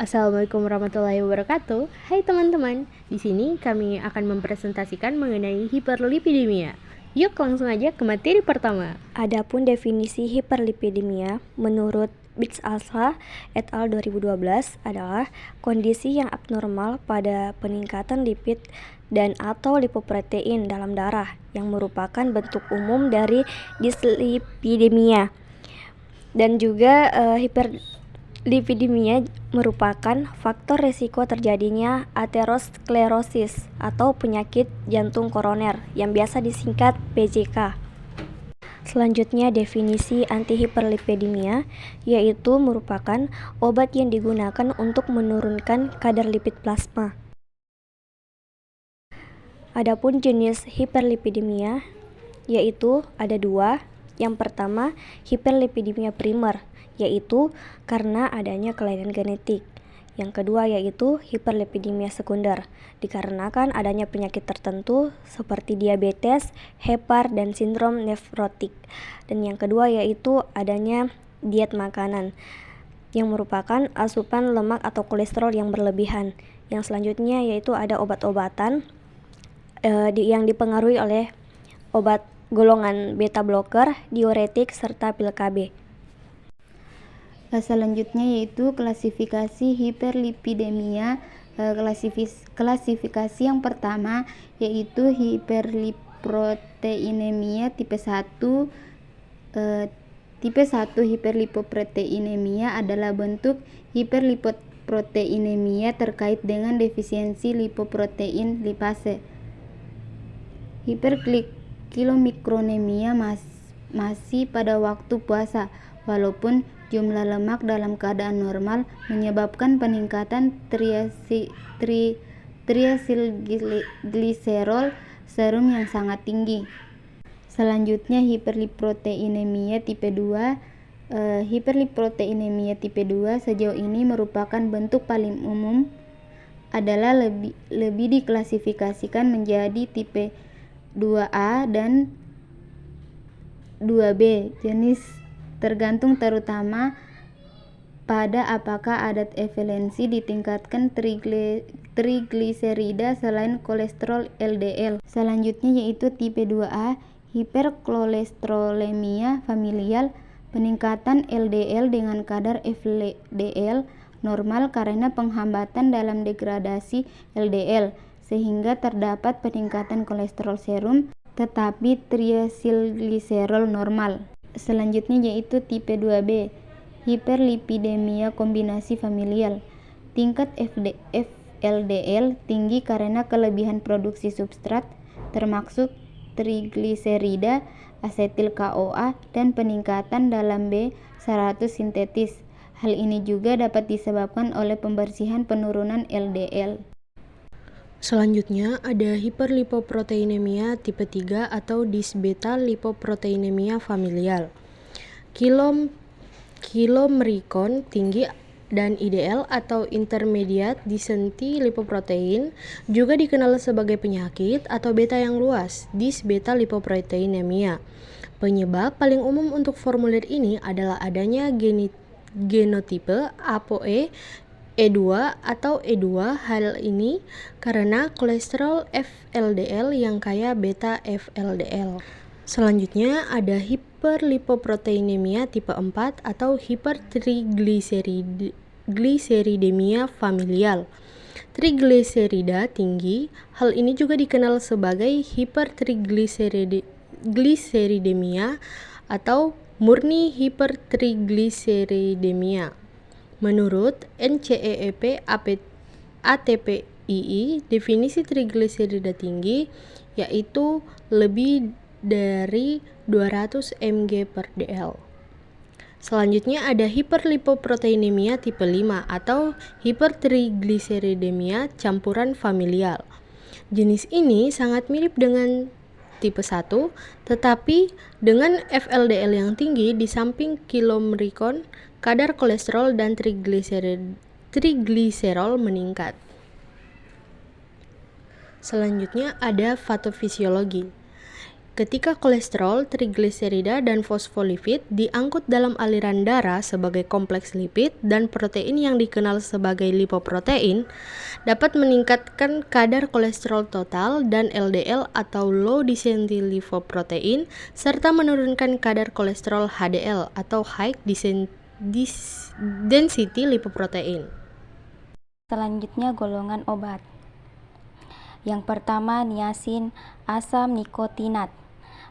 Assalamualaikum warahmatullahi wabarakatuh. Hai teman-teman, di sini kami akan mempresentasikan mengenai hiperlipidemia. Yuk langsung aja ke materi pertama. Adapun definisi hiperlipidemia menurut Bits Alsa et al. 2012 adalah kondisi yang abnormal pada peningkatan lipid dan atau lipoprotein dalam darah yang merupakan bentuk umum dari dislipidemia. Dan juga hiperlipidemia merupakan faktor risiko terjadinya aterosklerosis atau penyakit jantung koroner yang biasa disingkat PJK. Selanjutnya, definisi antihiperlipidemia yaitu merupakan obat yang digunakan untuk menurunkan kadar lipid plasma. Adapun jenis hiperlipidemia yaitu ada dua. Yang pertama, hiperlipidemia primer, yaitu karena adanya kelainan genetik. Yang kedua yaitu hiperlipidemia sekunder, dikarenakan adanya penyakit tertentu seperti diabetes, hepar, dan sindrom nefrotik. Dan yang kedua yaitu adanya diet makanan, yang merupakan asupan lemak atau kolesterol yang berlebihan. Yang selanjutnya yaitu ada obat-obatan yang dipengaruhi oleh obat golongan beta blocker, diuretik, serta pil KB. Selanjutnya yaitu klasifikasi hiperlipidemia. Klasifikasi yang pertama yaitu hiperlipoproteinemia tipe 1. Tipe 1 hiperlipoproteinemia adalah bentuk hiperlipoproteinemia terkait dengan defisiensi lipoprotein lipase. Hiperkilomikronemia masih pada waktu puasa, walaupun jumlah lemak dalam keadaan normal menyebabkan peningkatan triacylglycerol serum yang sangat tinggi. Selanjutnya hiperlipoproteinemia tipe 2. Hiperlipoproteinemia tipe 2 sejauh ini merupakan bentuk paling umum, adalah lebih diklasifikasikan menjadi tipe 2A dan 2B jenis, tergantung terutama pada apakah ada evalensi ditingkatkan trigliserida selain kolesterol LDL. Selanjutnya yaitu tipe 2A hiperkolesterolemia familial, peningkatan LDL dengan kadar FDL normal karena penghambatan dalam degradasi LDL, sehingga terdapat peningkatan kolesterol serum tetapi triacylglycerol normal. Selanjutnya yaitu tipe 2B hiperlipidemia kombinasi familial, tingkat FLDL tinggi karena kelebihan produksi substrat termasuk trigliserida, asetil CoA, dan peningkatan dalam B100 sintetis. Hal ini juga dapat disebabkan oleh pembersihan penurunan LDL. Selanjutnya ada hiperlipoproteinemia tipe 3 atau disbeta lipoproteinemia familial. Kilomrikon tinggi dan IDL atau intermediate density lipoprotein, juga dikenal sebagai penyakit atau beta yang luas, disbeta lipoproteinemia. Penyebab paling umum untuk formulir ini adalah adanya genotipe ApoE E2 atau E2. Hal ini karena kolesterol FLDL yang kaya beta FLDL. Selanjutnya ada hiperlipoproteinemia tipe 4 atau hipertrigliseridemia familial. Trigliserida tinggi, hal ini juga dikenal sebagai hipertrigliseridemia atau murni hipertrigliseridemia. Menurut NCEP ATPII, definisi trigliserida tinggi yaitu lebih dari 200 mg/dl. Selanjutnya ada hiperlipoproteinemia tipe 5 atau hipertrigliseridemia campuran familial. Jenis ini sangat mirip dengan tipe 1, tetapi dengan FLDL yang tinggi di samping kilomrikon, kadar kolesterol dan trigliserol meningkat. Selanjutnya ada patofisiologi. ketika kolesterol, trigliserida, dan fosfolipid diangkut dalam aliran darah sebagai kompleks lipid dan protein yang dikenal sebagai lipoprotein, dapat meningkatkan kadar kolesterol total dan LDL atau low density lipoprotein, serta menurunkan kadar kolesterol HDL atau high density lipoprotein. Selanjutnya golongan obat. Yang pertama, niacin, asam nikotinat.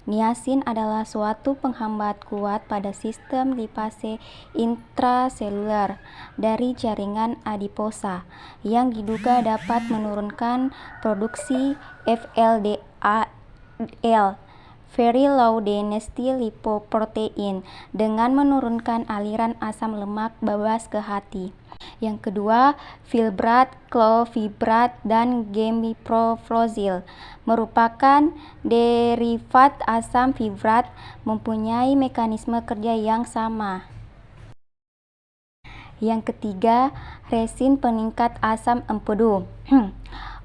Niacin adalah suatu penghambat kuat pada sistem lipase intraseluler dari jaringan adiposa yang diduga dapat menurunkan produksi VLDL, very low density lipoprotein, dengan menurunkan aliran asam lemak bebas ke hati. Yang kedua, filbrat, clovibrat, dan gemiprofloxacin merupakan derivat asam fibrat, mempunyai mekanisme kerja yang sama. Yang ketiga, resin peningkat asam empedu.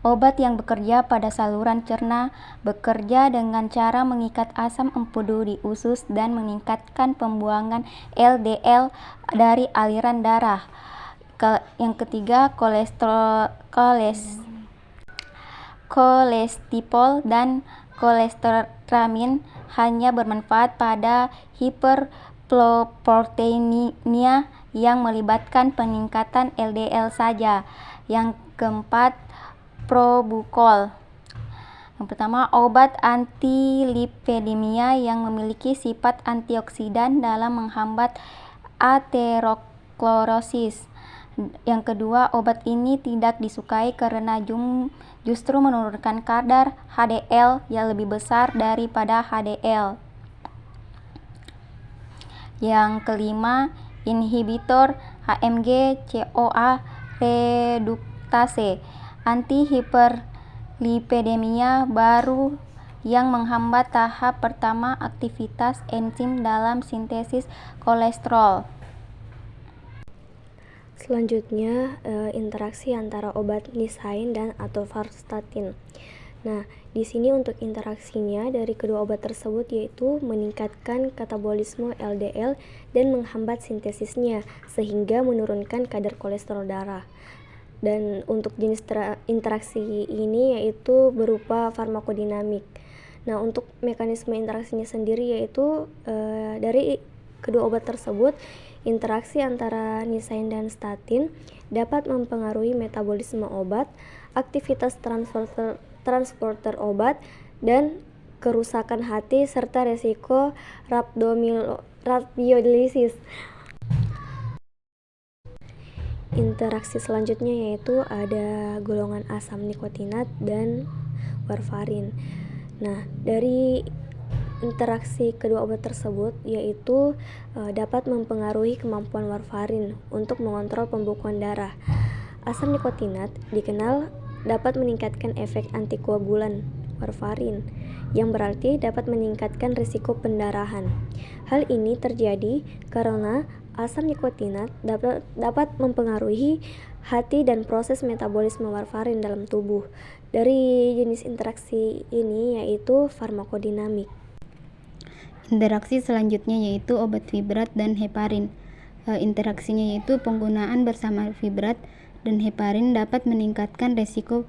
Obat yang bekerja pada saluran cerna bekerja dengan cara mengikat asam empedu di usus dan meningkatkan pembuangan LDL dari aliran darah. Yang ketiga, kolesterol dan kolesteramine hanya bermanfaat pada hiperproteinemia yang melibatkan peningkatan LDL saja. Yang keempat, probukol. Yang pertama, obat antilipidemia yang memiliki sifat antioksidan dalam menghambat aterosklerosis. Yang kedua, obat ini tidak disukai karena justru menurunkan kadar HDL yang lebih besar daripada HDL. Yang kelima, inhibitor HMG CoA reduktase, antihiperlipidemia baru yang menghambat tahap pertama aktivitas enzim dalam sintesis kolesterol. Selanjutnya, interaksi antara obat niacin dan atorvastatin. Nah, di sini untuk interaksinya dari kedua obat tersebut yaitu meningkatkan katabolisme LDL dan menghambat sintesisnya sehingga menurunkan kadar kolesterol darah. Dan untuk jenis interaksi ini yaitu berupa farmakodinamik. Nah, untuk mekanisme interaksinya sendiri yaitu dari kedua obat tersebut, interaksi antara niacin dan statin dapat mempengaruhi metabolisme obat, aktivitas transporter obat, dan kerusakan hati serta resiko rhabdomyolysis. Interaksi selanjutnya yaitu ada golongan asam nikotinat dan warfarin. Nah, dari interaksi kedua obat tersebut yaitu dapat mempengaruhi kemampuan warfarin untuk mengontrol pembekuan darah. Asam nikotinat dikenal dapat meningkatkan efek antikoagulan warfarin, yang berarti dapat meningkatkan risiko pendarahan. Hal ini terjadi karena asam nikotinat dapat mempengaruhi hati dan proses metabolisme warfarin dalam tubuh. Dari jenis interaksi ini yaitu farmakodinamik. Interaksi selanjutnya yaitu obat fibrat dan heparin. Interaksinya yaitu penggunaan bersama fibrat dan heparin dapat meningkatkan resiko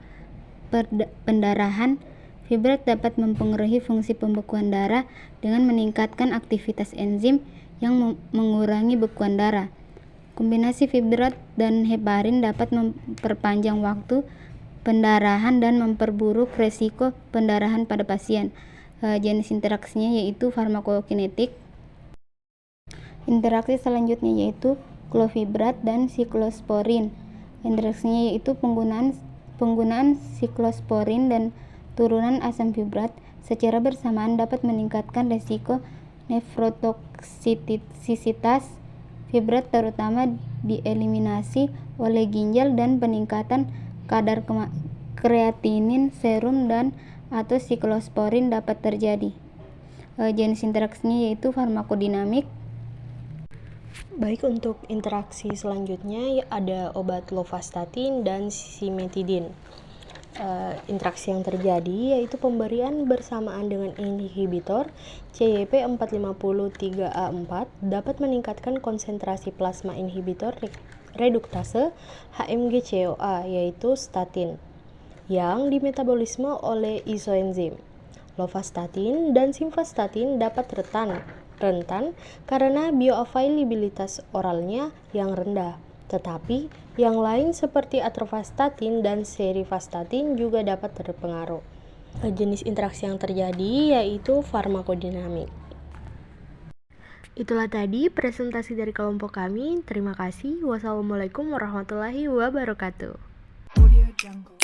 pendarahan. Fibrat dapat mempengaruhi fungsi pembekuan darah dengan meningkatkan aktivitas enzim yang mengurangi bekuan darah. Kombinasi fibrat dan heparin dapat memperpanjang waktu pendarahan dan memperburuk resiko pendarahan pada pasien. Jenis interaksinya yaitu farmakokinetik. Interaksi selanjutnya yaitu clovibrat dan siklosporin. Interaksinya yaitu penggunaan siklosporin dan turunan asam fibrat secara bersamaan dapat meningkatkan resiko nefrotoksisitas fibrat, terutama dieliminasi oleh ginjal, dan peningkatan kadar kreatinin serum dan atau siklosporin dapat terjadi. Jenis interaksinya yaitu farmakodinamik. Baik, untuk interaksi selanjutnya ada obat lovastatin dan simetidin. interaksi yang terjadi yaitu pemberian bersamaan dengan inhibitor CYP450-3A4 dapat meningkatkan konsentrasi plasma inhibitor reduktase HMG-CoA yaitu statin yang dimetabolisme oleh isoenzim. Lovastatin dan simvastatin dapat rentan karena bioavailabilitas oralnya yang rendah. Tetapi yang lain seperti atorvastatin dan serivastatin juga dapat terpengaruh. Jenis interaksi yang terjadi yaitu farmakodinamik. Itulah tadi presentasi dari kelompok kami. Terima kasih. Wassalamualaikum warahmatullahi wabarakatuh. Audio Jungle.